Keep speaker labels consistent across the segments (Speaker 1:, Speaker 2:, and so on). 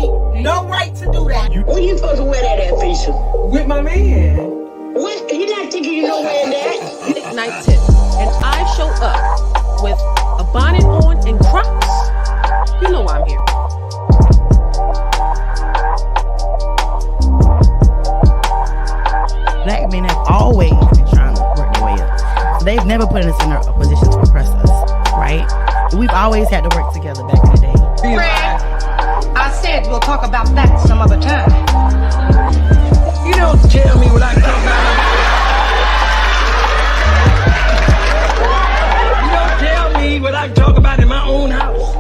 Speaker 1: me no right to do that.
Speaker 2: Where you supposed to wear that at, Fisher?
Speaker 1: With my man.
Speaker 2: He not taking you nowhere in that.
Speaker 3: Night tip, and I show up with a bonnet on and Crocs. You know why I'm here.
Speaker 4: Black men have always been trying to work their way up. So they've never put us in a position to oppress us, right? We've always had to work together back in the day.
Speaker 5: Fred, I said we'll talk about that some other time.
Speaker 2: You don't tell me what I talk about. You don't tell me what I talk about in my own house.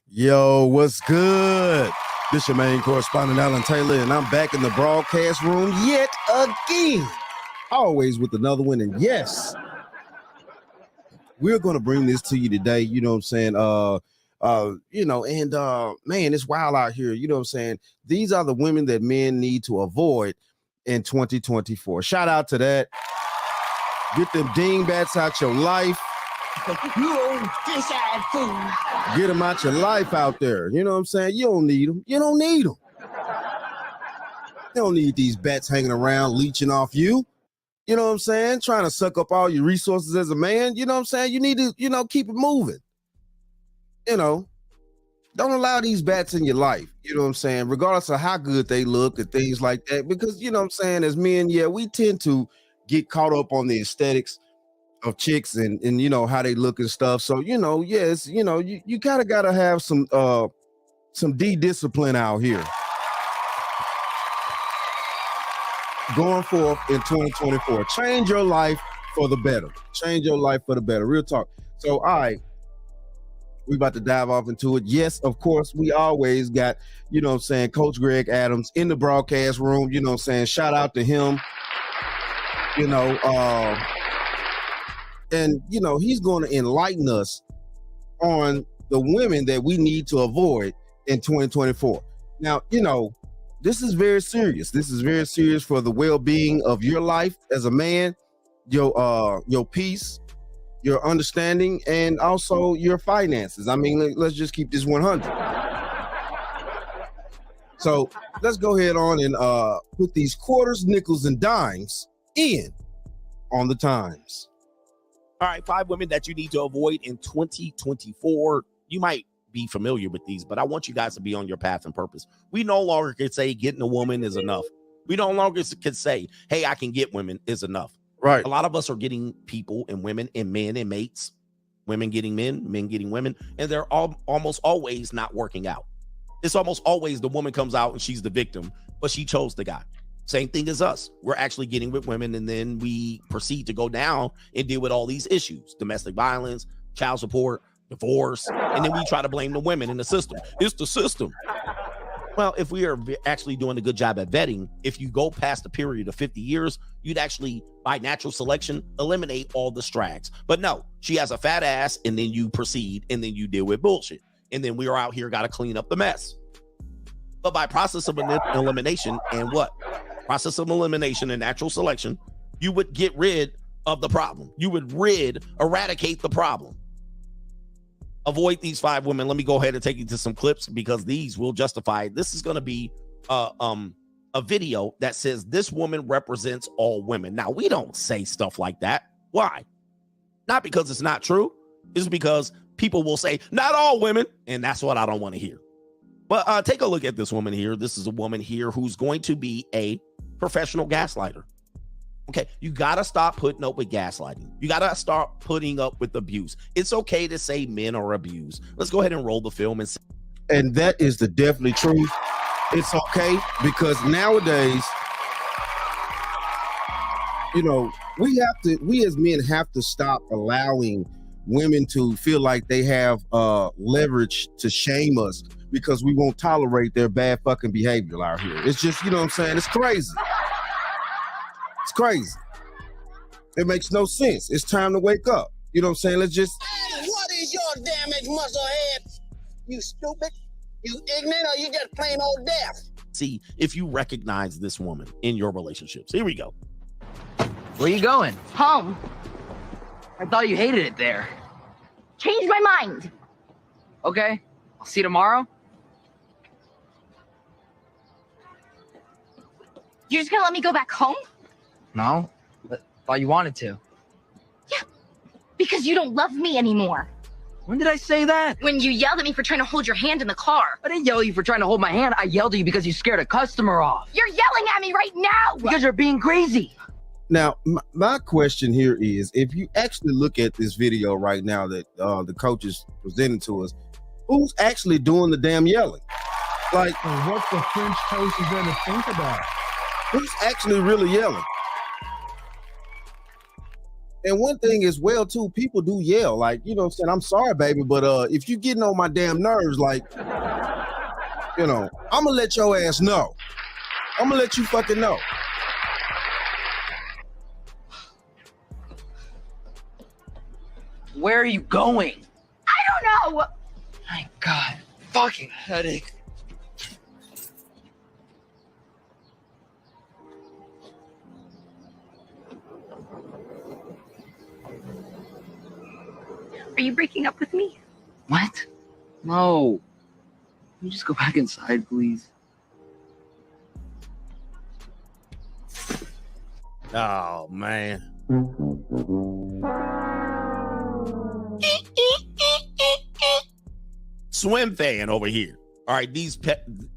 Speaker 6: Yo, what's good? This your main correspondent, Alan Taylor, and I'm back in the broadcast room yet again. Always with another one, and yes, we're going to bring this to you today, you know what I'm saying? Man, it's wild out here, you know what I'm saying? These are the women that men need to avoid in 2024. Shout out to that. Get them dingbats out your life.
Speaker 2: You old fish-eyed fool.
Speaker 6: Get them out your life out there. You know what I'm saying? You don't need them. You don't need them. You don't need these bats hanging around leeching off you. You know what I'm saying? Trying to suck up all your resources as a man. You know what I'm saying? You need to, keep it moving. Don't allow these bats in your life. You know what I'm saying? Regardless of how good they look and things like that. Because, you know what I'm saying? As men, yeah, we tend to get caught up on the aesthetics of chicks and how they look and stuff. So, you kind of got to have some discipline out here. Going forth in 2024. Change your life for the better. Change your life for the better. Real talk. So, all right, we about to dive off into it. Yes, of course, we always got, Coach Greg Adams in the broadcast room. You know what I'm saying? Shout out to him. And, he's going to enlighten us on the women that we need to avoid in 2024. Now, this is very serious. This is very serious for the well-being of your life as a man, your peace, your understanding, and also your finances. I mean, let's just keep this 100. So let's go ahead on and put these quarters, nickels, and dimes in on the times.
Speaker 7: All right, 5 women that you need to avoid in 2024. You might be familiar with these, but I want you guys to be on your path and purpose. We no longer can say getting a woman is enough. We no longer can say, hey, I can get women is enough.
Speaker 6: Right.
Speaker 7: A lot of us are getting people and women and men and mates, women getting men getting women, and they're almost always not working out. It's almost always the woman comes out and she's the victim, but she chose the guy. Same thing as us. We're actually getting with women, and then we proceed to go down and deal with all these issues: domestic violence, child support, divorce, and then we try to blame the women in the system. It's the system. Well, if we are actually doing a good job at vetting, if you go past the period of 50 years, you'd actually, by natural selection, eliminate all the strags. But no, she has a fat ass, and then you proceed, and then you deal with bullshit. And then we are out here, got to clean up the mess. But by process of elimination and what? Process of elimination and natural selection, you would get rid of the problem. You would eradicate the problem. Avoid these 5 women. Let me go ahead and take you to some clips because these will justify. This is going to be a video that says this woman represents all women. Now, we don't say stuff like that. Why? Not because it's not true. It's because people will say, not all women, and that's what I don't want to hear. But take a look at this woman here. This is a woman here who's going to be a professional gaslighter. Okay, you got to stop putting up with gaslighting. You got to start putting up with abuse. It's okay to say men are abused. Let's go ahead and roll the film.
Speaker 6: And that is the definitely truth. It's okay because nowadays, we as men have to stop allowing women to feel like they have leverage to shame us because we won't tolerate their bad fucking behavior out here. It's just, you know what I'm saying? It's crazy. It's crazy. It makes no sense. It's time to wake up. You know what I'm saying? Let's just...
Speaker 2: Hey, what is your damaged muscle head? You stupid? You ignorant, or you just plain old deaf?
Speaker 7: See if you recognize this woman in your relationships. Here we go.
Speaker 8: Where you going?
Speaker 9: Home.
Speaker 8: I thought you hated it there.
Speaker 9: Change my mind.
Speaker 8: Okay, I'll see you tomorrow.
Speaker 9: You're just gonna let me go back home?
Speaker 8: No, but thought you wanted to.
Speaker 9: Because you don't love me anymore.
Speaker 8: When did I say that?
Speaker 9: When you yelled at me for trying to hold your hand in the car.
Speaker 8: I didn't yell at you for trying to hold my hand. I yelled at you because you scared a customer off.
Speaker 9: You're yelling at me right now!
Speaker 8: Because you're being crazy.
Speaker 6: Now, my question here is, if you actually look at this video right now that the coach is presenting to us, who's actually doing the damn yelling? Like,
Speaker 10: what the French toast is there to think about?
Speaker 6: Who's actually really yelling? And one thing as well, too, people do yell. Like, you know what I'm saying? I'm sorry, baby, but if you getting on my damn nerves, like, you know, I'm going to let your ass know. I'm going to let you fucking know.
Speaker 8: Where are you going?
Speaker 9: I don't know!
Speaker 8: My God, fucking headache.
Speaker 9: Are you breaking up with me?
Speaker 8: What? No. Can you just go back inside, please?
Speaker 7: Oh man. Swim fan over here. All right, these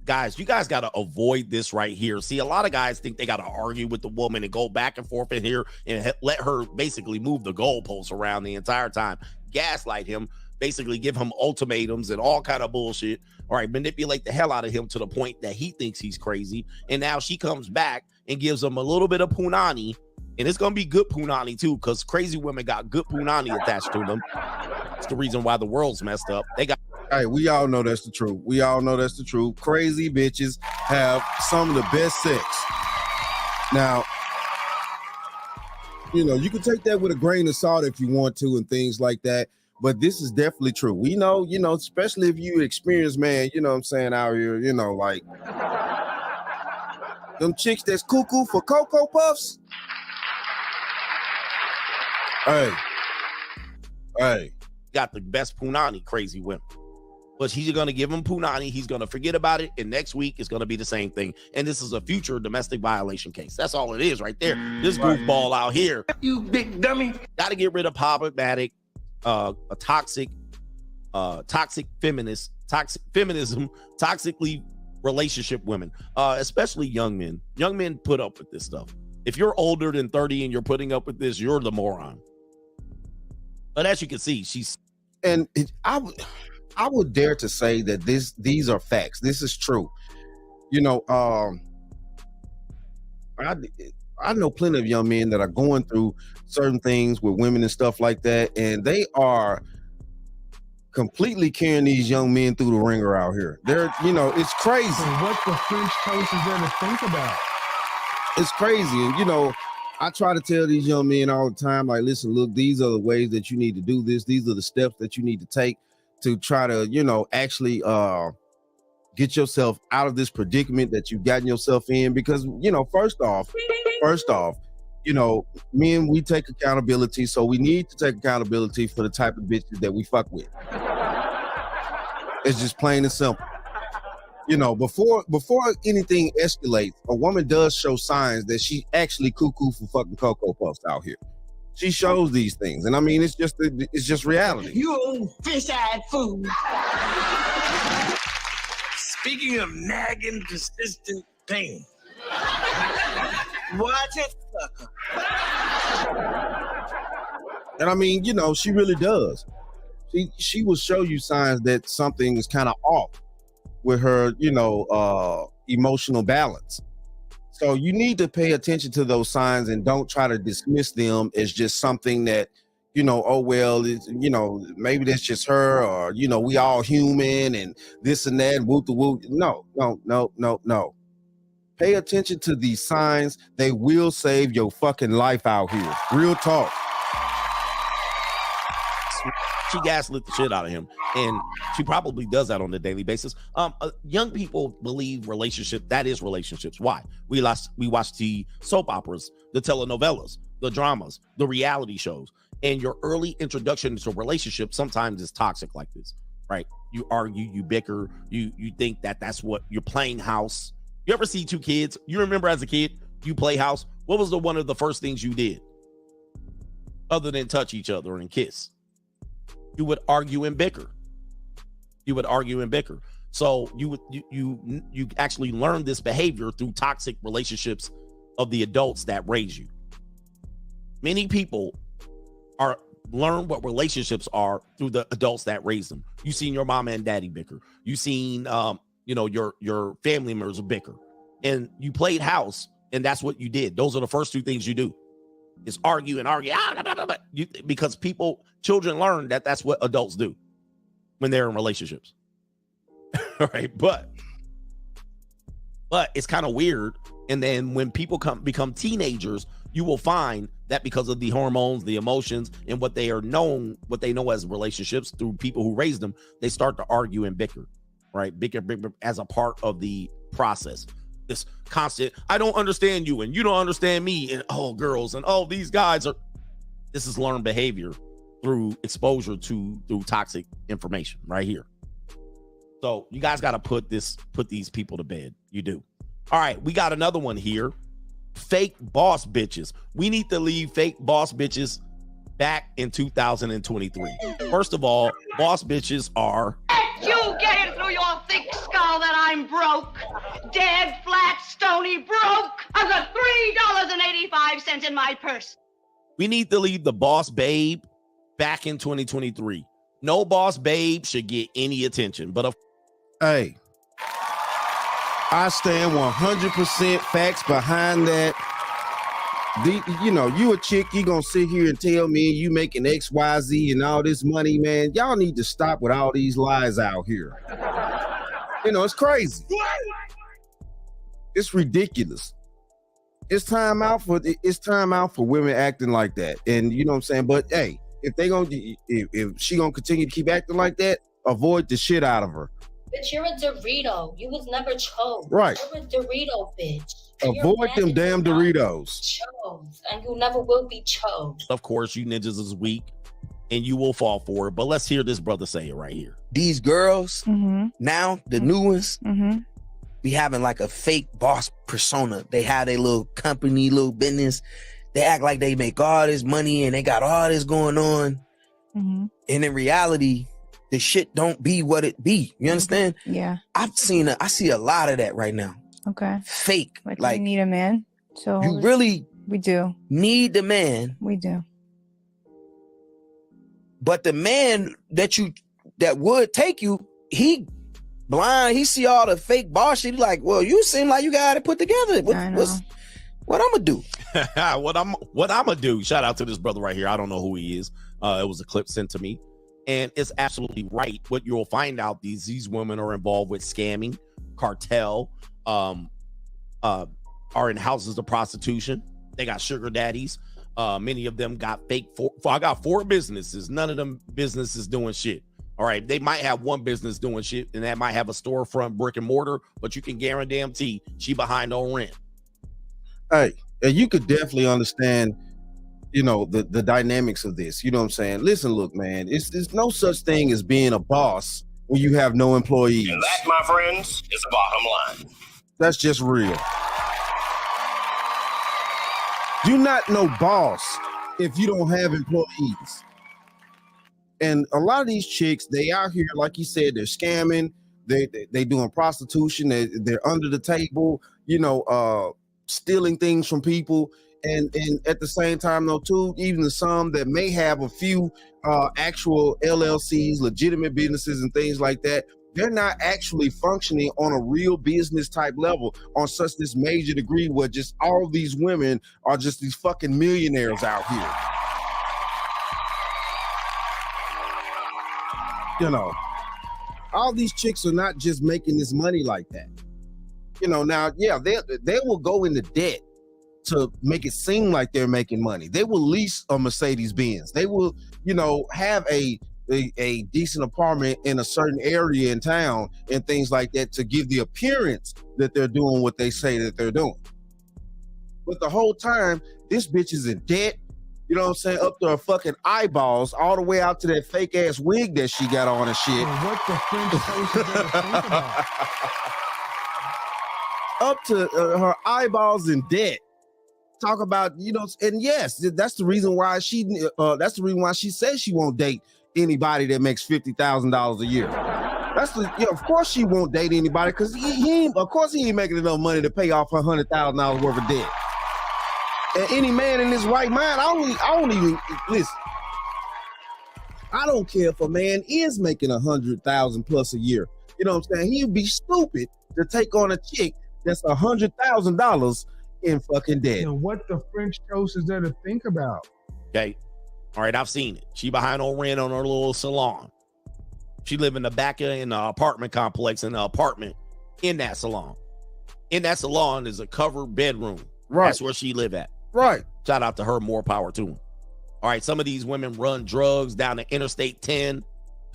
Speaker 7: guys, you guys got to avoid this right here. See, a lot of guys think they got to argue with the woman and go back and forth in here and let her basically move the goalposts around the entire time, gaslight him, basically give him ultimatums and all kind of bullshit. All right, manipulate the hell out of him to the point that he thinks he's crazy. And now she comes back and gives him a little bit of punani, and it's going to be good punani too, because crazy women got good punani attached to them. It's the reason why the world's messed up. They got.
Speaker 6: Hey, we all know that's the truth. We all know that's the truth. Crazy bitches have some of the best sex. Now, you know, you can take that with a grain of salt if you want to and things like that, but this is definitely true. We know, you know, especially if you experience, man, you know what I'm saying, out here, you know, like them chicks that's cuckoo for Cocoa Puffs. Hey.
Speaker 7: Got the best punani, crazy women. But he's going to give him punani. He's going to forget about it. And next week it's going to be the same thing. And this is a future domestic violation case. That's all it is right there. This goofball out here.
Speaker 1: You big dummy.
Speaker 7: Got to get rid of problematic, a toxic feminist, toxic feminism, toxically relationship women, especially young men. Young men put up with this stuff. If you're older than 30 and you're putting up with this, you're the moron. But as you can see, she's.
Speaker 6: And I would dare to say that these are facts. This is true. You know, I know plenty of young men that are going through certain things with women and stuff like that, and they are completely carrying these young men through the ringer out here. They're, you know, it's crazy.
Speaker 10: What the French toast is there to think about?
Speaker 6: It's crazy. And, you know, I try to tell these young men all the time, like, listen, look, these are the ways that you need to do this. These are the steps that you need to take to try to, you know, actually get yourself out of this predicament that you've gotten yourself in. Because, you know, first off, you know, men, we take accountability. So we need to take accountability for the type of bitches that we fuck with. It's just plain and simple. You know, before anything escalates, a woman does show signs that she actually cuckoo for fucking Cocoa Puffs out here. She shows these things, and I mean, it's just reality.
Speaker 1: You old fish-eyed fool. Speaking of nagging, persistent pain, watch it, sucker.
Speaker 6: And I mean, you know, she really does. She will show you signs that something is kind of off with her, you know, emotional balance. So you need to pay attention to those signs and don't try to dismiss them as just something that, you know, oh, well, it's, you know, maybe that's just her, or, you know, we all human and this and that, whoop the whoop. No. Pay attention to these signs. They will save your fucking life out here. Real talk.
Speaker 7: She gaslit the shit out of him, and she probably does that on a daily basis. Young people believe relationship, that is relationships. Why? We watch the soap operas, the telenovelas. the dramas, the reality shows, and your early introduction to relationships sometimes is toxic like this, right? You argue, you bicker, you think that that's what you're playing house. You ever see two kids? You remember as a kid, you play house. What was one of the first things you did other than touch each other and kiss? You would argue and bicker. So you actually learn this behavior through toxic relationships of the adults that raise you. Many people learn what relationships are through the adults that raise them. You've seen your mama and daddy bicker. You've seen your family members bicker, and you played house, and that's what you did. Those are the first two things you do, is argue and argue. Because children learn that that's what adults do when they're in relationships. All right, but it's kind of weird. And then when people become teenagers, you will find that because of the hormones, the emotions, and what they know as relationships through people who raised them, they start to argue and bicker, right? Bicker as a part of the process. This constant, I don't understand you and you don't understand me, and girls and these guys are. This is learned behavior through exposure through toxic information right here. So you guys got to put these people to bed. You do. All right, we got another one here. Fake boss bitches. We need to leave fake boss bitches back in 2023. First of all, boss bitches are.
Speaker 5: You get it through your thick skull that I'm broke. Dead, flat, stony broke. I've got $3.85 in my purse.
Speaker 7: We need to leave the boss babe back in 2023. No boss babe should get any attention. But
Speaker 6: hey, I stand 100% facts behind that. You a chick, you gonna sit here and tell me you making XYZ and all this money, man. Y'all need to stop with all these lies out here. It's crazy. It's ridiculous. It's time out for women acting like that. And you know what I'm saying? But hey, if she gonna continue to keep acting like that, avoid the shit out of her.
Speaker 11: But you're a Dorito. You was never chose.
Speaker 6: Right.
Speaker 11: You're a Dorito, bitch.
Speaker 6: Avoid them damn Doritos.
Speaker 11: Chose, and you never will be chose.
Speaker 7: Of course, you ninjas is weak, and you will fall for it. But let's hear this brother say it right here.
Speaker 12: These girls, now, the new ones, be having like a fake boss persona. They have their little company, little business. They act like they make all this money and they got all this going on. And in reality, the shit don't be what it be. You understand?
Speaker 13: Yeah.
Speaker 12: I see a lot of that right now.
Speaker 13: Okay.
Speaker 12: Fake.
Speaker 13: Like you need a man. So
Speaker 12: you really
Speaker 13: we do
Speaker 12: need the man.
Speaker 13: We do.
Speaker 12: But the man that would take you, he blind. He see all the fake boss shit. He like, well, you seem like you got it put together. What I'm gonna do?
Speaker 7: What I'm gonna do? Shout out to this brother right here. I don't know who he is. It was a clip sent to me, and it's absolutely right. What you'll find out, these women are involved with scamming, cartel, are in houses of prostitution. They got sugar daddies. Many of them got fake. I got 4 businesses. None of them businesses doing shit. All right, they might have one business doing shit, and that might have a storefront, brick and mortar, but you can guarantee she behind on rent.
Speaker 6: Hey, you could definitely understand, the dynamics of this. You know what I'm saying? Listen, look, man, there's no such thing as being a boss when you have no employees.
Speaker 1: And that, my friends, is the bottom line.
Speaker 6: That's just real. You're not no boss if you don't have employees. And a lot of these chicks, they out here, like you said, they're scamming, they doing prostitution, they're under the table, stealing things from people. And at the same time, though, too, even some that may have a few actual LLCs, legitimate businesses and things like that, they're not actually functioning on a real business type level on such this major degree where just all these women are just these fucking millionaires out here. All these chicks are not just making this money like that. Now, yeah, they will go into debt to make it seem like they're making money. They will lease a Mercedes-Benz. They will, have a decent apartment in a certain area in town and things like that to give the appearance that they're doing what they say that they're doing. But the whole time, This bitch is in debt. You know what I'm saying? Up to her fucking eyeballs, all the way out to that fake ass wig that she got on and shit.
Speaker 10: What the French toast is there to think about?
Speaker 6: Up to her eyeballs in debt. Talk about, you know, and yes, that's the reason why she says she won't date anybody that makes $50,000 a year. Of course she won't date anybody because he ain't making enough money to pay off her $100,000 worth of debt. And any man in his right mind, I don't even listen. I don't care if a man is making $100,000 plus a year. You know what I'm saying? He'd be stupid to take on a chick that's $100,000 in fucking debt.
Speaker 10: And what the French toast is there to think about?
Speaker 7: Okay. All right, I've seen it. She behind on rent on her little salon. She live in the back of an apartment complex in an apartment in that salon. In that salon is a covered bedroom.
Speaker 6: Right.
Speaker 7: That's where she live at.
Speaker 6: Right.
Speaker 7: Shout out to her, more power to him. All right, some of these women run drugs down the Interstate 10.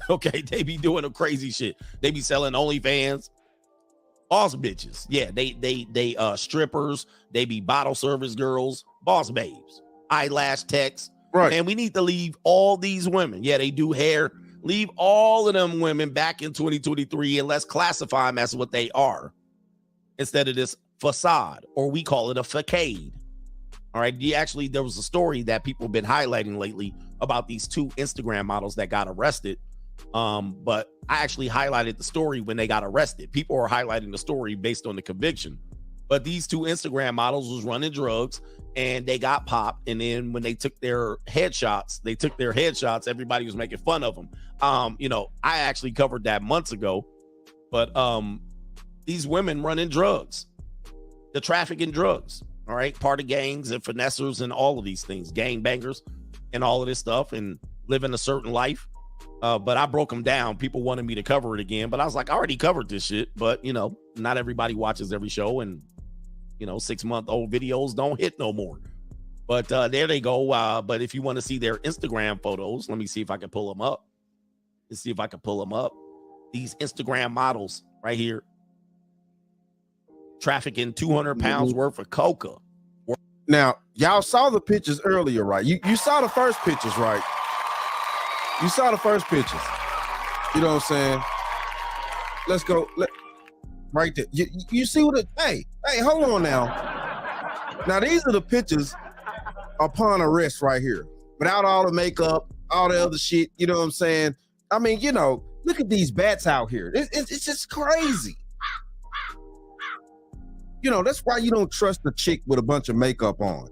Speaker 7: Okay, they be doing the crazy shit. They be selling OnlyFans. Boss bitches. Yeah, they strippers. They be bottle service girls. Boss babes. Eyelash techs.
Speaker 6: Right.
Speaker 7: And we need to leave all these women. Yeah, they do hair. Leave all of them women back in 2023 and let's classify them as what they are instead of this facade, or we call it a facade. All right. There was a story that people have been highlighting lately about these two Instagram models that got arrested. But I actually highlighted the story when they got arrested. People are highlighting the story based on the conviction. But these two Instagram models was running drugs and they got popped. And then when they took their headshots, everybody was making fun of them. I actually covered that months ago, but these women running drugs, the trafficking drugs, all right, part of gangs and finessers and all of these things, gang bangers and all of this stuff and living a certain life. But I broke them down. People wanted me to cover it again, but I was like, I already covered this shit. But, not everybody watches every show and, 6-month-old videos don't hit no more. But there they go. But if you want to see their Instagram photos, let me see if I can pull them up. Let's see if I can pull them up. These Instagram models right here. Trafficking 200 pounds worth of coca.
Speaker 6: Now, y'all saw the pictures earlier, right? You saw the first pictures, right? You saw the first pictures. You know what I'm saying? Let's go. Right there. You see what hey, hold on now. Now, these are the pictures upon arrest right here. Without all the makeup, all the other shit. You know what I'm saying? I mean, look at these bats out here. It's just crazy. That's why you don't trust a chick with a bunch of makeup on.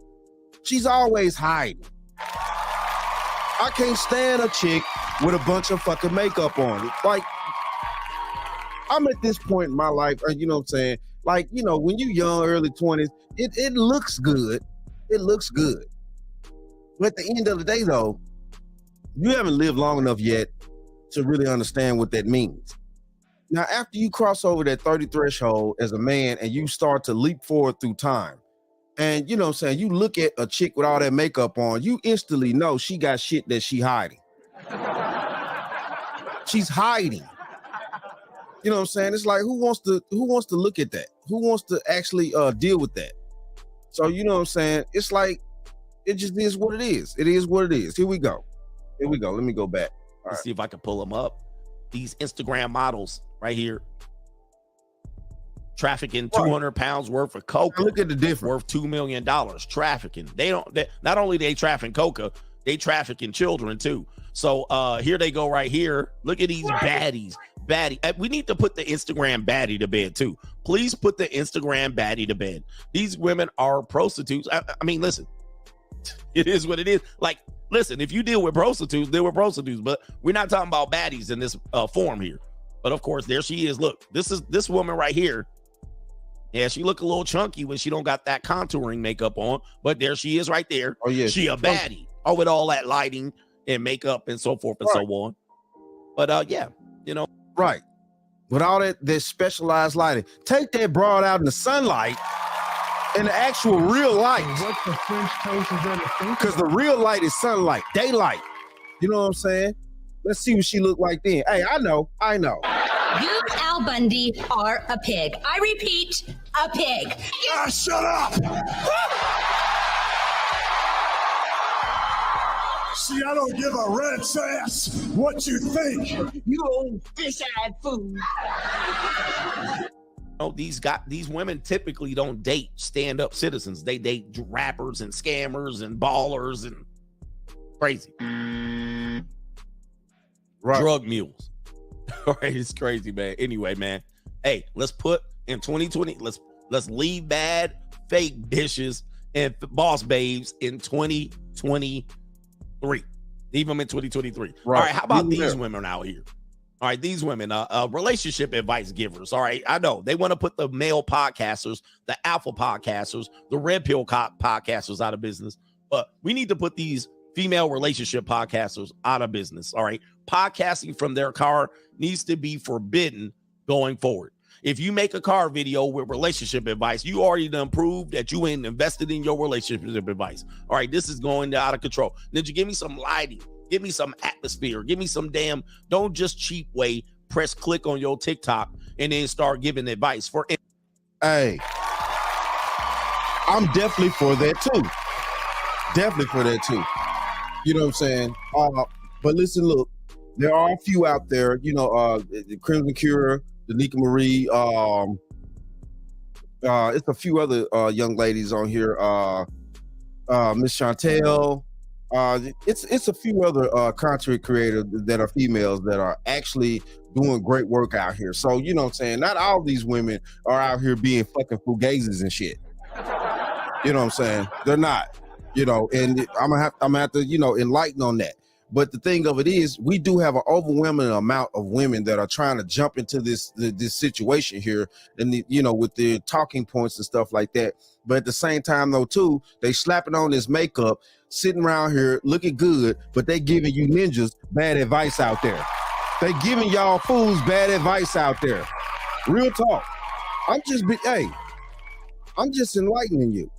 Speaker 6: She's always hiding. I can't stand a chick with a bunch of fucking makeup on. Like, I'm at this point in my life, you know what I'm saying? Like, when you young, early 20s, it looks good. It looks good. But at the end of the day, though, you haven't lived long enough yet to really understand what that means. Now, after you cross over that 30 threshold as a man and you start to leap forward through time, and you know what I'm saying, you look at a chick with all that makeup on, you instantly know she got shit that she hiding. She's hiding. You know what I'm saying? It's like, who wants to look at that? Who wants to actually deal with that? So, you know what I'm saying? It's like, it just is what it is. It is what it is. Here we go. Let me go back.
Speaker 7: Let's see if I can pull them up. These Instagram models right here. Trafficking 200 pounds worth of coca.
Speaker 6: Look at the difference.
Speaker 7: Worth $2 million. Trafficking. Not only they trafficking coca, they trafficking children too. So here they go right here. Look at these baddies. We need to put the Instagram baddie to bed too. Please put the Instagram baddie to bed. These women are prostitutes. I mean, listen, it is what it is. Like, listen, if you deal with prostitutes, deal with prostitutes. But we're not talking about baddies in this form here. But of course, there she is. Look, this woman right here. Yeah, she look a little chunky when she don't got that contouring makeup on. But there she is right there.
Speaker 6: Oh, yeah.
Speaker 7: She a baddie. Oh, with all that lighting and makeup and so forth and so on. But yeah,
Speaker 6: Right. With all that specialized lighting. Take that broad out in the sunlight in the actual real light.
Speaker 10: What the French toast is there to think?
Speaker 6: Because the real light is sunlight, daylight. You know what I'm saying? Let's see what she looked like then. Hey, I know.
Speaker 14: You, Al Bundy, are a pig. I repeat, a pig.
Speaker 1: Shut up!
Speaker 15: See, I don't give a rat's ass what you think.
Speaker 2: You old fish-eyed fool.
Speaker 7: These women typically don't date stand-up citizens. They date rappers and scammers and ballers and crazy.
Speaker 6: Right.
Speaker 7: Drug mules. All right, it's crazy, man. Anyway, man. Hey, let's put in 2020, let's leave bad fake bitches and boss babes in 2023. Leave them in 2023.
Speaker 6: Right.
Speaker 7: All right, how about these women out here? All right, these women, relationship advice givers. All right, I know they want to put the male podcasters, the alpha podcasters, the red pill podcasters out of business, but we need to put these female relationship podcasters out of business. All right, podcasting from their car needs to be forbidden going forward. If you make a car video with relationship advice, you already done proved that you ain't invested in your relationship advice. All right, this is going out of control. Ninja, give me some lighting. Give me some atmosphere. Give me some damn, don't just cheap way press click on your TikTok and then start giving advice.
Speaker 6: Hey, I'm definitely for that too. Definitely for that too. You know what I'm saying? But listen, look, there are a few out there, you know, the Crimson Cure, Danica Marie, it's a few other young ladies on here, Miss Chantel. It's a few other content creators that are females that are actually doing great work out here. So, you know what I'm saying? Not all these women are out here being fucking fugazes and shit. You know what I'm saying? They're not, you know, and I'm gonna have to, you know, enlighten on that. But the thing of it is, we do have an overwhelming amount of women that are trying to jump into this situation here, and you know, with the talking points and stuff like that. But at the same time, though, too, they slapping on this makeup, sitting around here looking good, but they giving you ninjas bad advice out there. They giving y'all fools bad advice out there. Real talk. I'm just enlightening you.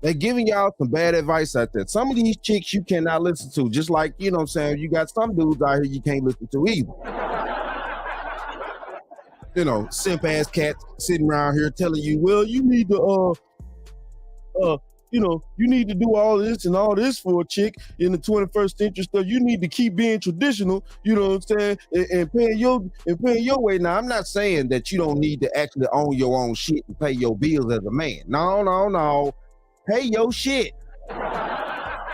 Speaker 6: They're giving y'all some bad advice out there. Some of these chicks you cannot listen to, just like, you know what I'm saying, you got some dudes out here you can't listen to either. You know, simp ass cats sitting around here telling you, well, you need to you know, you need to do all this and all this for a chick in the 21st century stuff. You need to keep being traditional, you know what I'm saying, and paying your way. Now, I'm not saying that you don't need to actually own your own shit and pay your bills as a man. No. Pay your shit.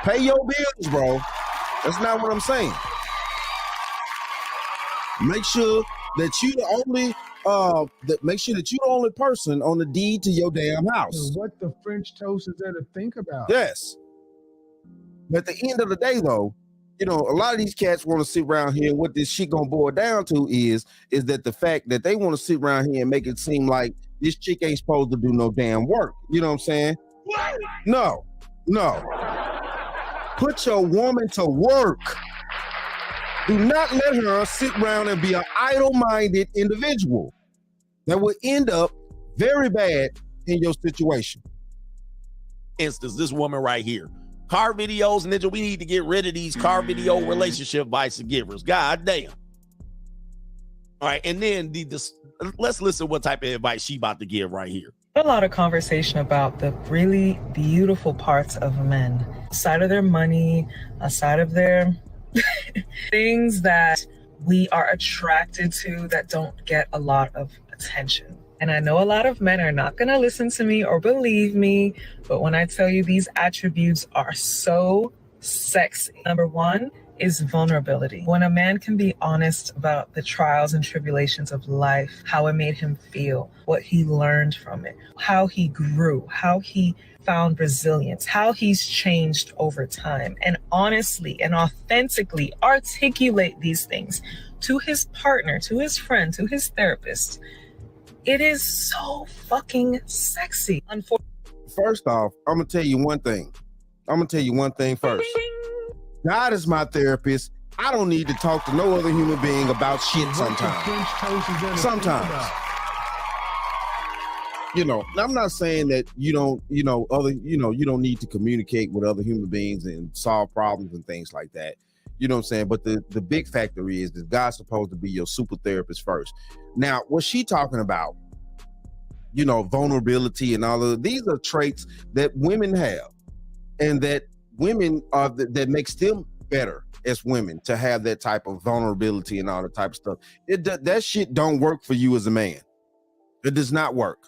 Speaker 6: Pay your bills, bro. That's not what I'm saying. Make sure that you the only person on the deed to your damn house.
Speaker 10: What the French toast is there to think about?
Speaker 6: Yes. But at the end of the day, though, you know, a lot of these cats want to sit around here, and what this shit gonna boil down to is that the fact that they want to sit around here and make it seem like this chick ain't supposed to do no damn work. You know what I'm saying? No. Put your woman to work. Do not let her sit around and be an idle-minded individual that will end up very bad in your situation.
Speaker 7: Instance, this woman right here. Car videos, Ninja, we need to get rid of these car video relationship advice givers. God damn. All right, and then let's listen what type of advice she about to give right here.
Speaker 16: A lot of conversation about the really beautiful parts of men, aside of their money, aside of their things that we are attracted to that don't get a lot of attention. And I know a lot of men are not going to listen to me or believe me, but when I tell you these attributes are so sexy. Number one is vulnerability. When a man can be honest about the trials and tribulations of life, how it made him feel, what he learned from it, how he grew, how he found resilience, how he's changed over time, and honestly and authentically articulate these things to his partner, to his friend, to his therapist, it is so fucking sexy.
Speaker 6: First off, I'm gonna tell you one thing. First. God is my therapist. I don't need to talk to no other human being about shit sometimes. You know, I'm not saying that you don't need to communicate with other human beings and solve problems and things like that. You know what I'm saying? But the big factor is that God's supposed to be your super therapist first. Now, what she talking about, you know, vulnerability and all of these are traits that women have, and that women are that makes them better as women to have that type of vulnerability and all that type of stuff. That shit don't work for you as a man. It does not work.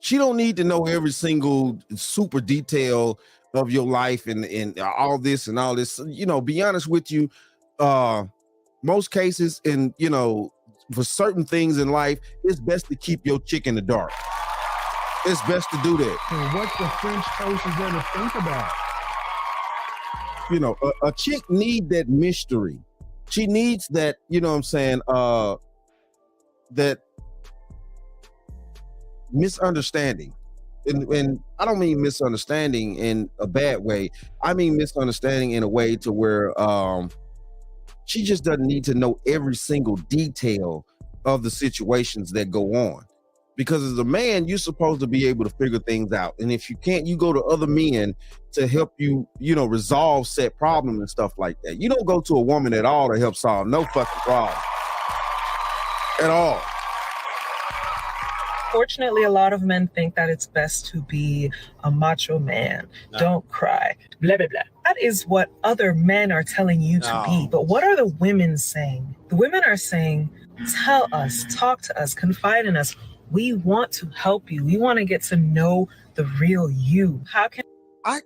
Speaker 6: She don't need to know every single super detail of your life and all this and all this. You know, be honest with you, most cases, and you know, for certain things in life, it's best to keep your chick in the dark. It's best to do that.
Speaker 10: So what the French toast is there to think about?
Speaker 6: You know, a chick need that mystery. She needs that, you know what I'm saying, that misunderstanding. And I don't mean misunderstanding in a bad way. I mean misunderstanding in a way to where she just doesn't need to know every single detail of the situations that go on. Because as a man, you're supposed to be able to figure things out. And if you can't, you go to other men to help you, you know, resolve set problems and stuff like that. You don't go to a woman at all to help solve no fucking problem. At all.
Speaker 16: Fortunately, a lot of men think that it's best to be a macho man. No. Don't cry. Blah, blah, blah. That is what other men are telling you to be. But what are the women saying? The women are saying, tell us, talk to us, confide in us. We want to help you. We want to get to know the real you. How can
Speaker 6: I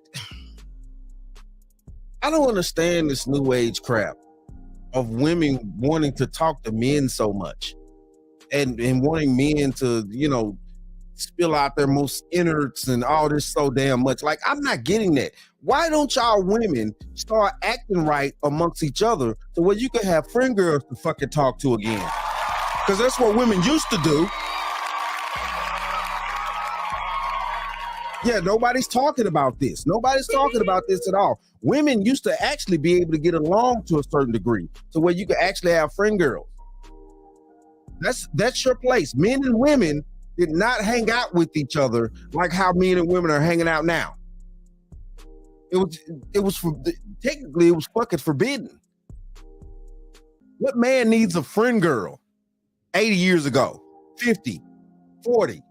Speaker 6: don't understand this new age crap of women wanting to talk to men so much and wanting men to, you know, spill out their most innards and all this so damn much. Like, I'm not getting that. Why don't y'all women start acting right amongst each other so where you can have friend girls to fucking talk to again? Because that's what women used to do. Yeah, nobody's talking about this. Nobody's talking about this at all. Women used to actually be able to get along to a certain degree, to where you could actually have friend girls. That's your place. Men and women did not hang out with each other like how men and women are hanging out now. Technically it was fucking forbidden. What man needs a friend girl 80 years ago, 50, 40?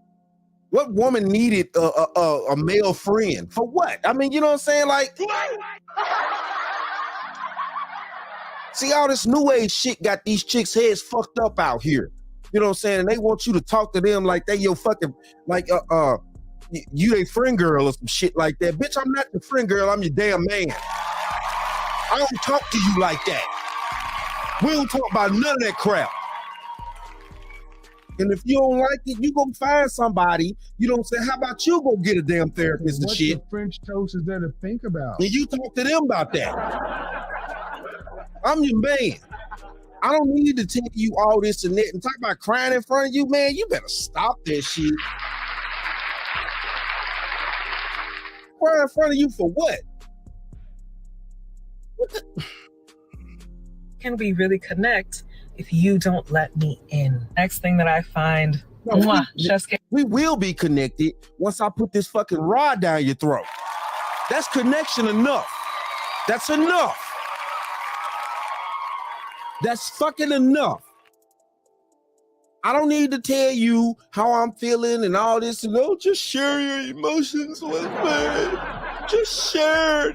Speaker 6: What woman needed a male friend? For what? I mean, you know what I'm saying? Like, see, all this new age shit got these chicks' heads fucked up out here. You know what I'm saying? And they want you to talk to them like they your fucking, like, you a friend girl or some shit like that. Bitch, I'm not your friend girl. I'm your damn man. I don't talk to you like that. We don't talk about none of that crap. And if you don't like it, you gonna find somebody. You don't say, how about you go get a damn therapist and shit?
Speaker 10: What the French toast is there to think about?
Speaker 6: And you talk to them about that. I'm your man. I don't need to tell you all this and that and talk about crying in front of you, man. You better stop that shit. Crying in front of you for what?
Speaker 16: Can we really connect if you don't let me in? Next thing that I find,
Speaker 6: we will be connected once I put this fucking rod down your throat. That's connection enough. That's enough. That's fucking enough. I don't need to tell you how I'm feeling and all this. And just share your emotions with me. Just share.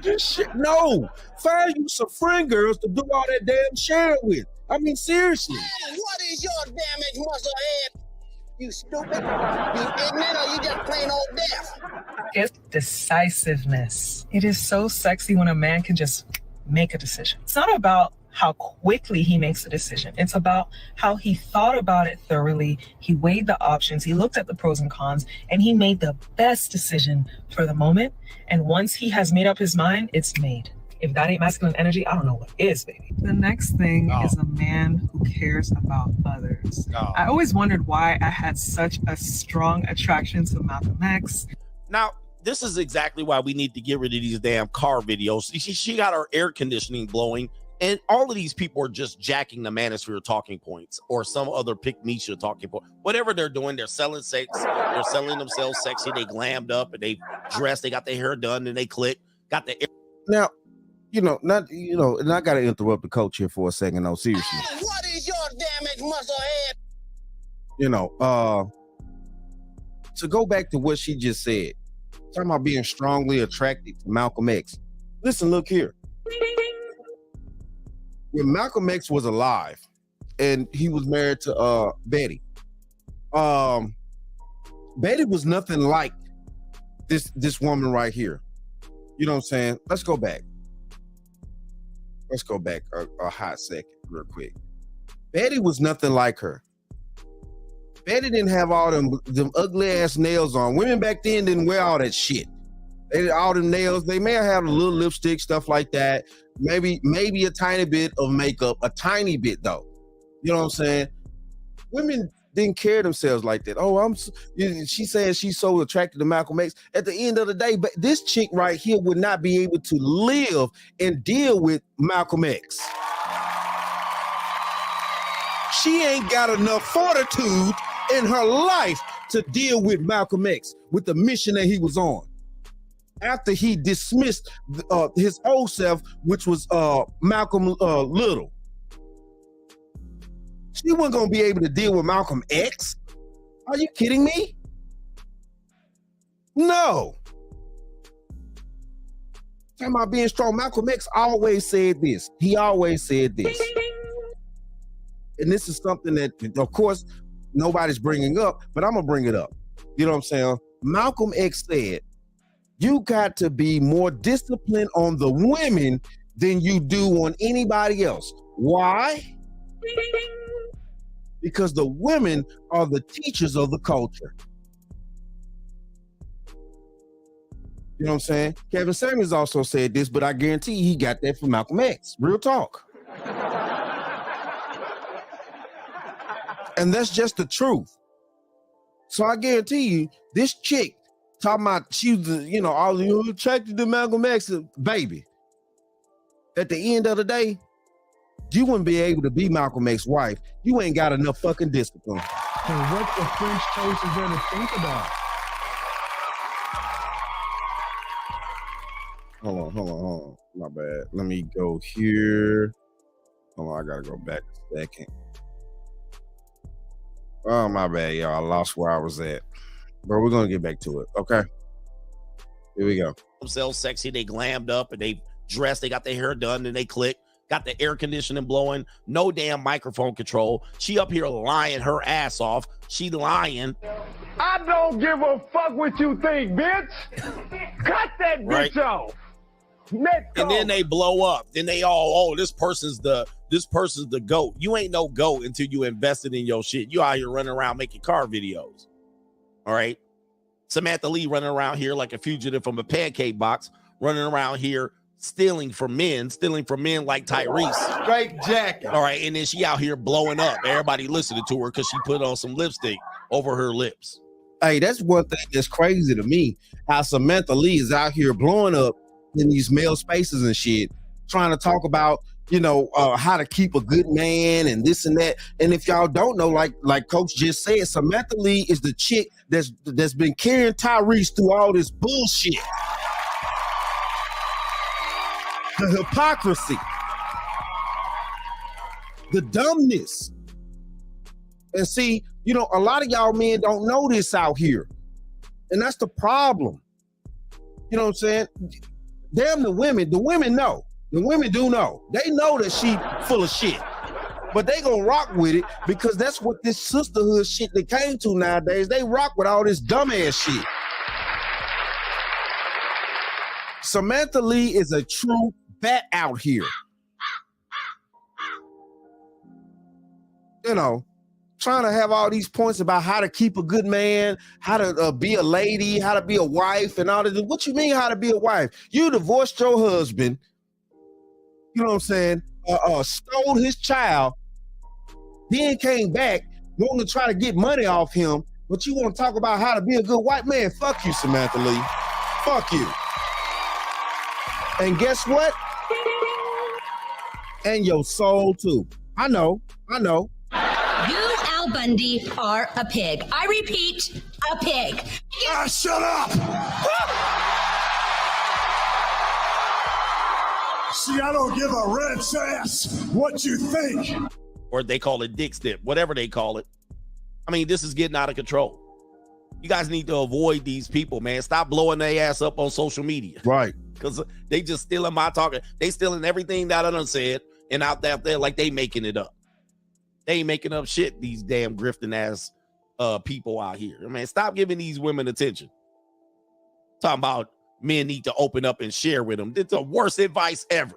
Speaker 6: No, find you some friend girls to do all that damn sharing with. I mean, seriously.
Speaker 2: Hey, what is your damaged muscle head? You stupid? You ignorant, or you just plain old deaf?
Speaker 16: It's decisiveness. It is so sexy when a man can just make a decision. It's not about how quickly he makes a decision. It's about how he thought about it thoroughly. He weighed the options. He looked at the pros and cons, and he made the best decision for the moment. And once he has made up his mind, it's made. If that ain't masculine energy, I don't know what is, baby. The next thing is a man who cares about others. I always wondered why I had such a strong attraction to Malcolm X.
Speaker 7: Now, this is exactly why we need to get rid of these damn car videos. She got her air conditioning blowing, and all of these people are just jacking the Manosphere talking points or some other Pick Nisha talking point. Whatever they're doing, they're selling sex. They're selling themselves sexy. They glammed up and they dressed. They got their hair done and they click. Got the air.
Speaker 6: Now, and I got to interrupt the coach here for a second. No, seriously.
Speaker 2: Hey, what is your damaged muscle head?
Speaker 6: To go back to what she just said, talking about being strongly attracted to Malcolm X. Listen, look here. when Malcolm X was alive and he was married to Betty, Betty was nothing like this woman right here. You know what I'm saying? Let's go back a hot second real quick. Betty was nothing like her. Betty didn't have all them ugly ass nails on. Women back then didn't wear all that shit. They did all them nails. They may have had a little lipstick, stuff like that. Maybe a tiny bit of makeup, a tiny bit though. You know what I'm saying? Women didn't carry themselves like that. Oh, she says she's so attracted to Malcolm X. At the end of the day, but this chick right here would not be able to live and deal with Malcolm X. She ain't got enough fortitude in her life to deal with Malcolm X, with the mission that he was on. After he dismissed his old self, which was Malcolm Little. She wasn't going to be able to deal with Malcolm X? Are you kidding me? No. Talking about being strong, Malcolm X always said this. He always said this. And this is something that, of course, nobody's bringing up, but I'm going to bring it up. You know what I'm saying? Malcolm X said, you got to be more disciplined on the women than you do on anybody else. Why? Because the women are the teachers of the culture. You know what I'm saying? Kevin Samuels also said this, but I guarantee he got that from Malcolm X. Real talk. And that's just the truth. So I guarantee you, this chick talking about she was, all you attracted to Malcolm X, baby. At the end of the day, you wouldn't be able to be Malcolm X's wife. You ain't got enough fucking discipline.
Speaker 10: So what the French toast is there to think about?
Speaker 6: Hold on. My bad. Let me go here. Hold on, I gotta go back a second. Oh, my bad, y'all. I lost where I was at. But we're gonna get back to it. Okay. Here we go.
Speaker 7: Themselves sexy, they glammed up and they dressed, they got their hair done and they click. Got the air conditioning blowing, no damn microphone control. She up here lying her ass off. She lying.
Speaker 15: I don't give a fuck what you think, bitch. Cut that bitch off.
Speaker 7: And then they blow up. Then they all, this person's the GOAT. You ain't no GOAT until you invested in your shit. You out here running around making car videos. All right. Samantha Lee running around here like a fugitive from a pancake box, running around here stealing from men like Tyrese.
Speaker 6: Straight jacket.
Speaker 7: All right. And then she out here blowing up. Everybody listening to her because she put on some lipstick over her lips.
Speaker 6: Hey, that's one thing that's crazy to me. How Samantha Lee is out here blowing up in these male spaces and shit, trying to talk about, how to keep a good man and this and that. And if y'all don't know, like Coach just said, Samantha Lee is the chick that's been carrying Tyrese through all this bullshit. The hypocrisy, the dumbness. And see, a lot of y'all men don't know this out here. And that's the problem. You know what I'm saying? Damn the women know. The women do know. They know that she full of shit. But they gonna rock with it because that's what this sisterhood shit they came to nowadays. They rock with all this dumbass shit. Samantha Lee is a true bat out here. Trying to have all these points about how to keep a good man, how to be a lady, how to be a wife, and all this. What you mean how to be a wife? You divorced your husband, you know what I'm saying, stole his child, then came back wanting to try to get money off him, but you want to talk about how to be a good wife? Man, fuck you, Samantha Lee. Fuck you. And guess what? And your soul too. I know.
Speaker 14: You, Al Bundy, are a pig. I repeat, a pig.
Speaker 15: Shut up! See, I don't give a rat's ass what you think.
Speaker 7: Or they call it dick step, whatever they call it. I mean, this is getting out of control. You guys need to avoid these people, man. Stop blowing their ass up on social media.
Speaker 6: Right.
Speaker 7: Because they just stealing my talking. They stealing everything that I done said and out there like they making it up. They ain't making up shit, these damn grifting ass people out here. I mean, stop giving these women attention. Talking about men need to open up and share with them. It's the worst advice ever.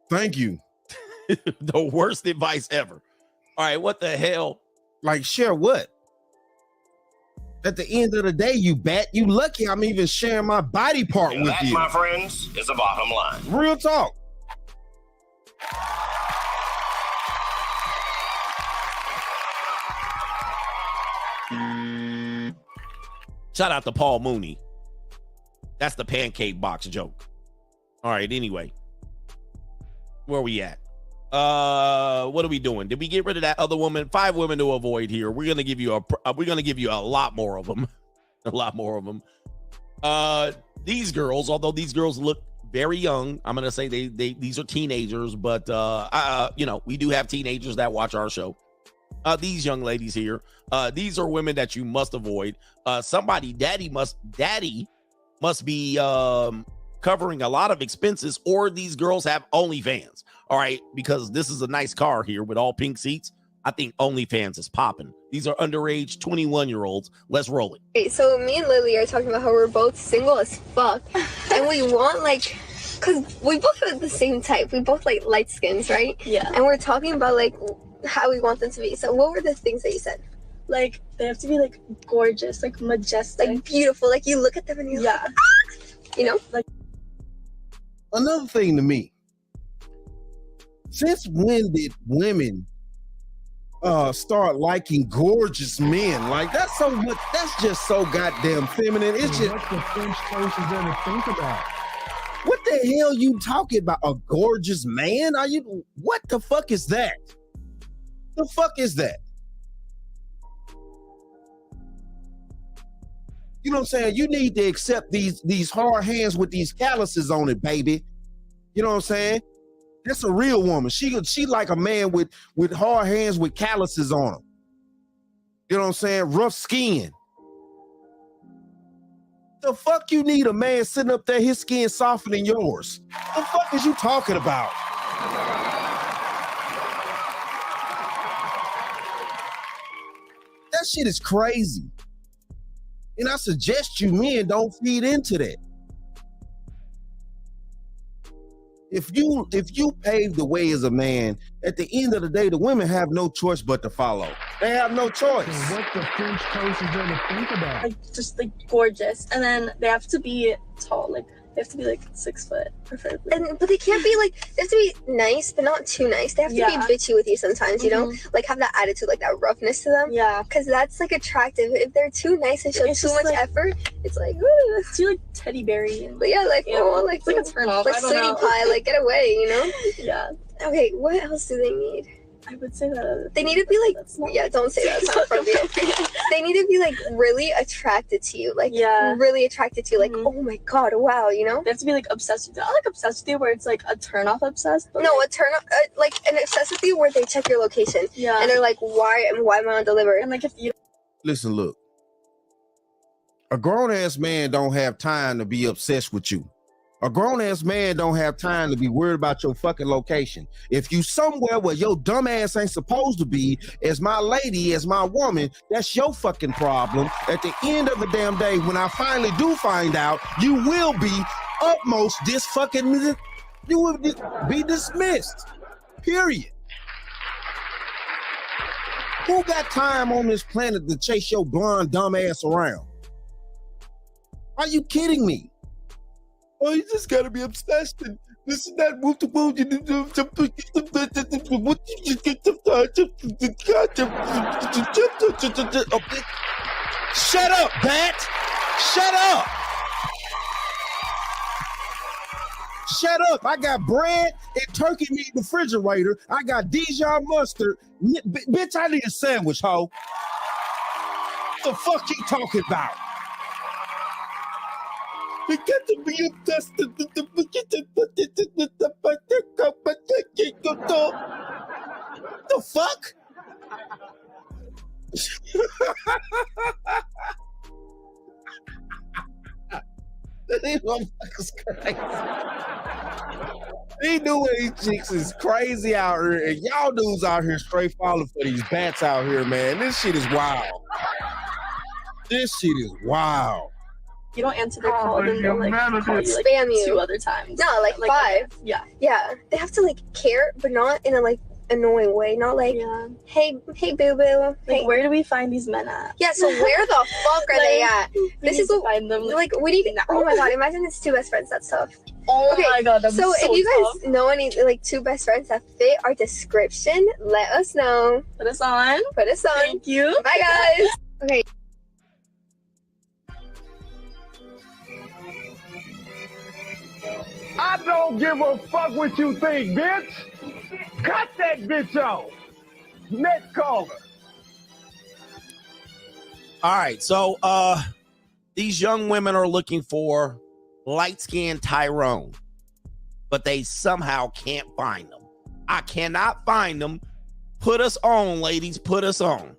Speaker 6: Thank you.
Speaker 7: The worst advice ever. All right, what the hell?
Speaker 6: Like, share what? At the end of the day, you bat, you lucky I'm even sharing my body part
Speaker 1: And
Speaker 6: with
Speaker 1: that,
Speaker 6: you.
Speaker 1: my friends, is the bottom line.
Speaker 6: Real talk.
Speaker 7: Shout out to Paul Mooney. That's the pancake box joke. All right, anyway. Where are we at? What are we doing? Did we get rid of that other woman? 5 women to avoid here. We're gonna give you a lot more of them. A lot more of them. These girls, although these girls look very young, I'm gonna say these are teenagers, but you know, we do have teenagers that watch our show. These young ladies here, these are women that you must avoid. Daddy must be covering a lot of expenses, or these girls have OnlyFans. All right, because this is a nice car here with all pink seats. I think OnlyFans is popping. These are underage 21-year-olds. Let's roll it.
Speaker 17: Okay, so me and Lily are talking about how we're both single as fuck, and we want because we both have the same type. We both like light skins, right?
Speaker 18: Yeah.
Speaker 17: And we're talking about like how we want them to be. So what were the things that you said?
Speaker 18: Like, they have to be like gorgeous, like majestic,
Speaker 17: like beautiful. Like you look at them and you're like, you know,
Speaker 18: like.
Speaker 6: Another thing to me, since when did women start liking gorgeous men? Like, that's so much, that's just so goddamn feminine. It's just,
Speaker 10: what the French toast is there to think about?
Speaker 6: What the hell you talking about? A gorgeous man? What the fuck is that? The fuck is that? You know what I'm saying? You need to accept these hard hands with these calluses on it, baby. You know what I'm saying? That's a real woman. She like a man with hard hands with calluses on them. You know what I'm saying? Rough skin. The fuck you need a man sitting up there, his skin softer than yours? The fuck is you talking about? That shit is crazy. And I suggest you men don't feed into that. If you pave the way as a man, at the end of the day, the women have no choice but to follow. They have no choice.
Speaker 10: So what the French toast is there to think about?
Speaker 18: Like, just like gorgeous, and then they have to be tall. Like, they have to be like 6 foot, preferably.
Speaker 17: But they can't be like, they have to be nice, but not too nice. They have to be bitchy with you sometimes, you know? Like, have that attitude, like that roughness to them.
Speaker 18: Yeah.
Speaker 17: Because that's like attractive. If they're too nice and show too much effort, it's like, ooh.
Speaker 18: It's too like teddy berry.
Speaker 17: But yeah, like, oh, like,
Speaker 18: it's like a turn off.
Speaker 17: Like
Speaker 18: I don't
Speaker 17: sweetie
Speaker 18: know.
Speaker 17: pie, like, get away, you know?
Speaker 18: Yeah.
Speaker 17: Okay, what else do they need?
Speaker 18: I would say that
Speaker 17: they need to be like, yeah, don't say that. It's not from you. They need to be like really attracted to you, like really attracted to you, like oh my god, wow, you know.
Speaker 18: They have to be like obsessed with you. Not like obsessed with you, where it's like a turn off obsessed. But
Speaker 17: no, a turn off, like an obsessed with you, where they check your location, and they're like, why am I on delivery?
Speaker 18: And like if you
Speaker 6: listen, look, a grown ass man don't have time to be obsessed with you. A grown-ass man don't have time to be worried about your fucking location. If you somewhere where your dumb ass ain't supposed to be, as my lady, as my woman, that's your fucking problem. At the end of the damn day, when I finally do find out, you will be utmost you will be dismissed. Period. Who got time on this planet to chase your blonde dumb ass around? Are you kidding me? Oh, you just gotta be obsessed and this and that. Shut up, bat! Shut up! Shut up! I got bread and turkey meat in the refrigerator. I got Dijon mustard. Bitch, I need a sandwich, ho. What the fuck you talking about? We got to be tested. The fuck? These motherfuckers crazy. These new age chicks is crazy out here, and y'all dudes out here straight falling for these bats out here, man. This shit is wild. This shit is wild.
Speaker 18: You don't answer their call, then they'll like call you like
Speaker 17: Spam you
Speaker 18: 2 other times.
Speaker 17: No, like 5.
Speaker 18: Yeah.
Speaker 17: Yeah. They have to like care, but not in a like annoying way. Not like, hey boo boo.
Speaker 18: Like, where do we find these men at?
Speaker 17: Yeah, so where the fuck are they at?
Speaker 18: This is what find them.
Speaker 17: Like, what do you? Oh my god! Imagine it's 2 best friends. That's tough.
Speaker 18: Oh my god, that's
Speaker 17: so
Speaker 18: so
Speaker 17: if you
Speaker 18: tough.
Speaker 17: guys know any like 2 best friends that fit our description, let us know.
Speaker 18: Put us on.
Speaker 17: Put us on.
Speaker 18: Thank you.
Speaker 17: Bye guys. Okay.
Speaker 15: I don't give a fuck what you think, bitch. Cut that bitch off. Next caller.
Speaker 7: All right, so these young women are looking for light-skinned Tyrone, but they somehow can't find them. I cannot find them. Put us on, ladies. Put us on.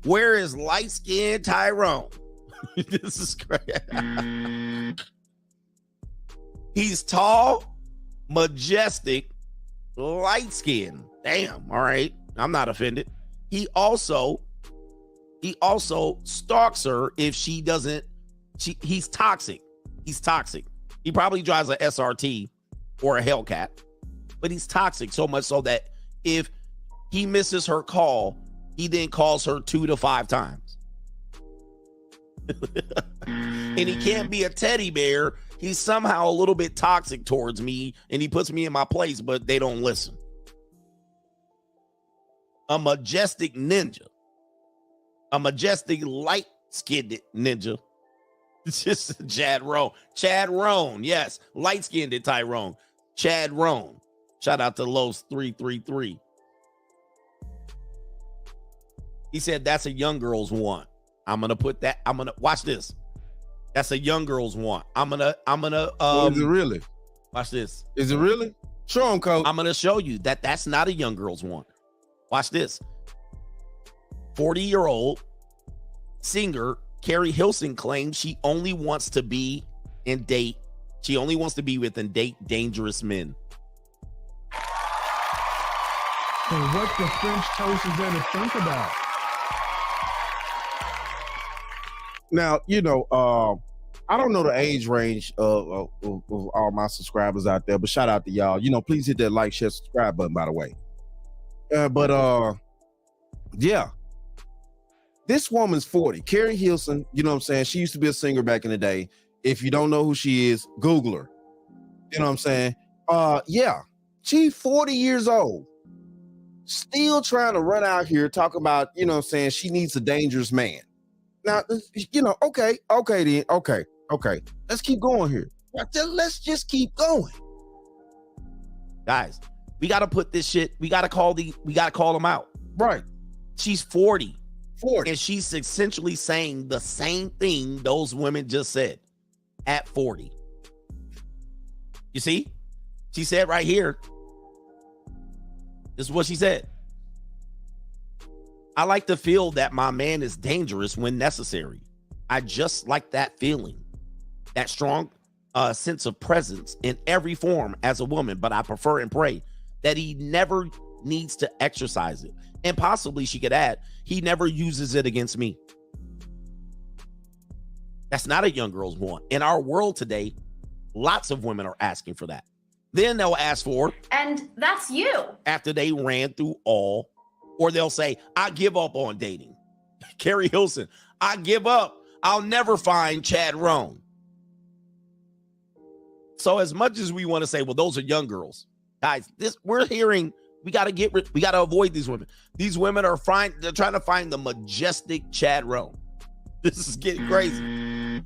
Speaker 7: Where is light-skinned Tyrone? This is crazy. He's tall, majestic, light-skinned. Damn, all right. I'm not offended. He also stalks her if she doesn't. He's toxic. He's toxic. He probably drives a SRT or a Hellcat, but he's toxic so much so that if he misses her call, he then calls her 2 to 5 times. And he can't be a teddy bear. He's somehow a little bit toxic towards me, and he puts me in my place, but they don't listen. A majestic ninja. A majestic light-skinned ninja. It's just Chad Roan. Chad Roan, yes. Light-skinned Tyrone. Chad Roan. Shout out to Los 333. He said that's a young girl's want. I'm gonna put that. I'm gonna watch this. That's a young girl's want. I'm gonna
Speaker 6: Is it really?
Speaker 7: Watch this.
Speaker 6: Is it really? Show him, Coach.
Speaker 7: I'm gonna show you that that's not a young girl's want. Watch this. 40-year-old singer Carrie Hilson claims she only wants to be and date. She only wants to be with and date dangerous men.
Speaker 10: So what the French toast is there to think about?
Speaker 6: Now, you know, I don't know the age range of all my subscribers out there, but shout out to y'all. You know, please hit that like, share, subscribe button, by the way. Yeah. This woman's 40. Carrie Hilson, you know what I'm saying? She used to be a singer back in the day. If you don't know who she is, Google her. You know what I'm saying? Yeah. She's 40 years old. Still trying to run out here talking about, you know what I'm saying, she needs a dangerous man. Now, you know, okay. Let's keep going here. Let's just keep going.
Speaker 7: Guys, we got to put this shit, we got to call them out.
Speaker 6: Right.
Speaker 7: She's 40.
Speaker 6: 40.
Speaker 7: And she's essentially saying the same thing those women just said at 40. You see? She said right here, this is what she said. I like to feel that my man is dangerous when necessary. I just like that feeling, that strong sense of presence in every form as a woman, but I prefer and pray that he never needs to exercise it. And possibly she could add, he never uses it against me. That's not a young girl's want. In our world today, lots of women are asking for that. Then they'll ask for,
Speaker 9: And that's you.
Speaker 7: after they ran through all, or they'll say, I give up on dating. Carrie Hilson, I give up. I'll never find Chad Roan. So as much as we want to say, well, those are young girls, guys, we're hearing, we got to avoid these women. These women are they're trying to find the majestic Chad Roan. This is getting crazy.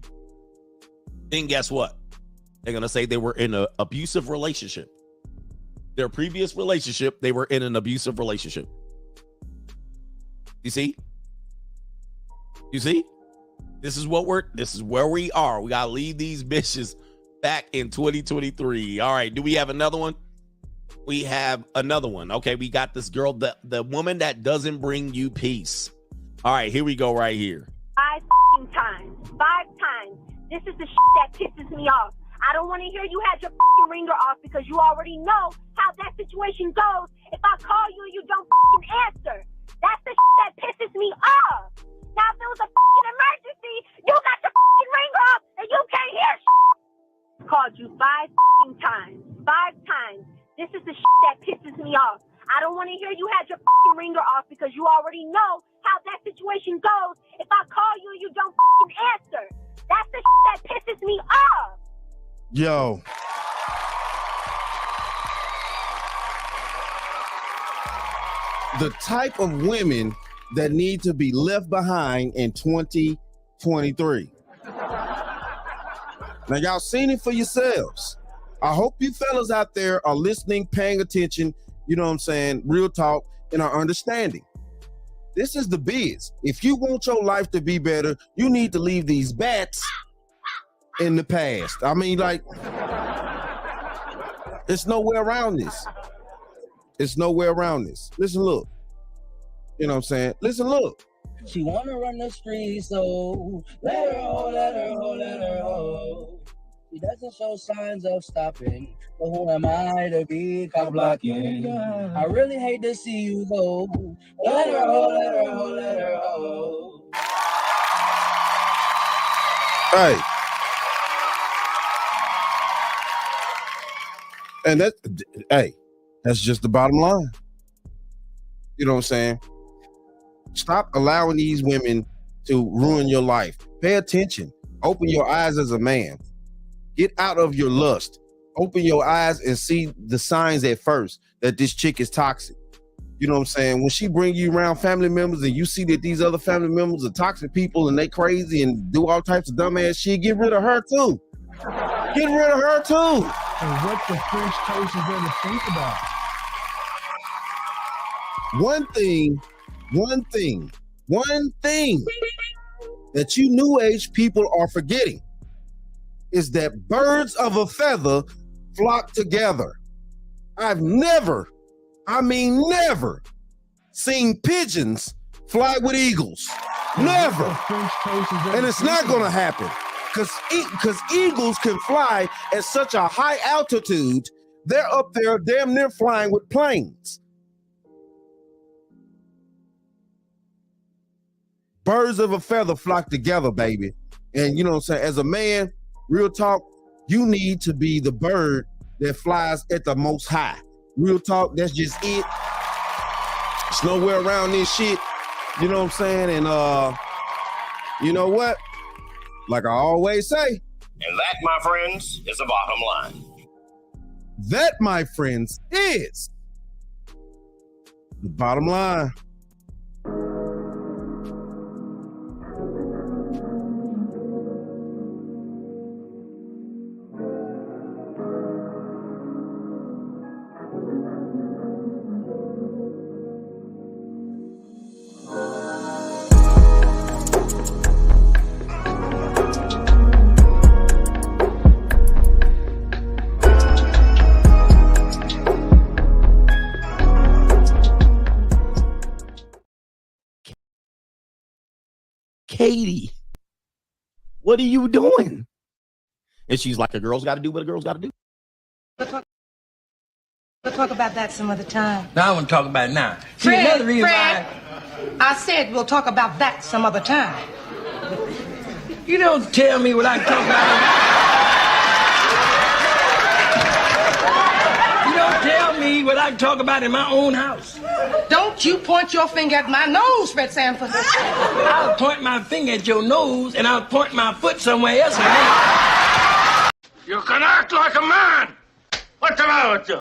Speaker 7: Then guess what? They're going to say they were in an abusive relationship. Their previous relationship, they were in an abusive relationship. You see? You see? This is where we are. We got to leave these bitches back in 2023. All right. Do we have another one? We have another one. Okay. We got this girl, the woman that doesn't bring you peace. All right. Here we go right here.
Speaker 19: 5 times. 5 times. This is the shit that pisses me off. I don't want to hear you had your fucking ringer off because you already know how that situation goes if I call you and you don't fucking answer. That's the shit that pisses me off. Now, if it was a fucking emergency, you got your fucking ringer off and you can't hear shit. Called you 5 fucking times. 5 times. This is the shit that pisses me off. I don't want to hear you had your fucking ringer off because you already know how that situation goes if I call you and you don't fucking answer. That's the shit that pisses me off.
Speaker 6: Yo. The type of women that need to be left behind in 2023. Now, y'all seen it for yourselves. I hope you fellas out there are listening, paying attention, you know what I'm saying, real talk, and are understanding. This is the biz. If you want your life to be better, you need to leave these bats in the past. I mean, like, it's nowhere around this. It's nowhere around this. Listen, look. You know what I'm saying? Listen, look.
Speaker 20: She wanna run the streets, so let her ho, let her ho, let her ho. She doesn't show signs of stopping, but who am I to be caught blocking? I really hate to see you go. Let her ho, let her ho, let her ho.
Speaker 6: Hey. And that's just the bottom line. You know what I'm saying? Stop allowing these women to ruin your life. Pay attention. Open your eyes as a man. Get out of your lust. Open your eyes and see the signs at first that this chick is toxic. You know what I'm saying? When she bring you around family members and you see that these other family members are toxic people and they crazy and do all types of dumbass shit, get rid of her too. Get rid of her too.
Speaker 10: And what the French toast is going to think about?
Speaker 6: One thing that you new age people are forgetting is that birds of a feather flock together. I've never seen pigeons fly with eagles. Never. And it's not gonna happen because eagles can fly at such a high altitude, they're up there damn near flying with planes. Birds of a feather flock together, baby. And you know what I'm saying? As a man, real talk, you need to be the bird that flies at the most high. Real talk, that's just it. It's nowhere around this shit. You know what I'm saying? And you know what? Like I always say.
Speaker 1: And that, my friends, is the bottom line.
Speaker 6: That, my friends, is the bottom line.
Speaker 7: Katie, what are you doing? And she's like, a girl's got to do what a girl's got to do.
Speaker 21: We'll talk about that some other time.
Speaker 20: Now I want to talk about it now.
Speaker 21: Fred, I said we'll talk about that some other time.
Speaker 20: You don't tell me what I can talk about. You don't tell me what I can talk about in my own house.
Speaker 21: Don't you point your finger at my nose, Fred Sanford.
Speaker 20: I'll point my finger at your nose and I'll point my foot somewhere else.
Speaker 15: You can act like a man. What's the matter with you?